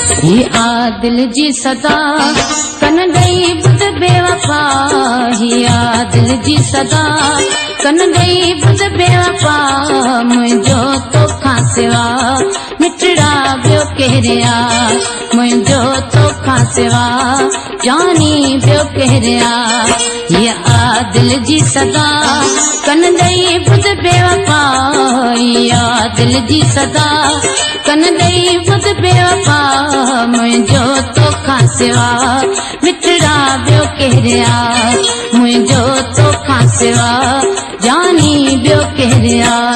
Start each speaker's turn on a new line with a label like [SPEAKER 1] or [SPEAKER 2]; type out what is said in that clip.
[SPEAKER 1] ये आदिल जी सदा कन ॾेई ॿुध बेवफा, ही आदिल जी सदा कन ॾेई ॿुध बेवफा, मुंहिंजो तोखां सिवा मिठड़ा ॿियो केरु आ, मुंहिंजो तोखां सिवा जानी ॿियो केरु आ। ये आदिल जी सदा कन ॾेई ॿुध बेवफा, ये आदिल जी सदा कन ॾेई ॿुध बेवफा, मुंहिंजो तोखां सिवा मिठड़ा ॿियो केरु आ, मुंहिंजो तोखां सिवा जानी ॿियो केरु आ।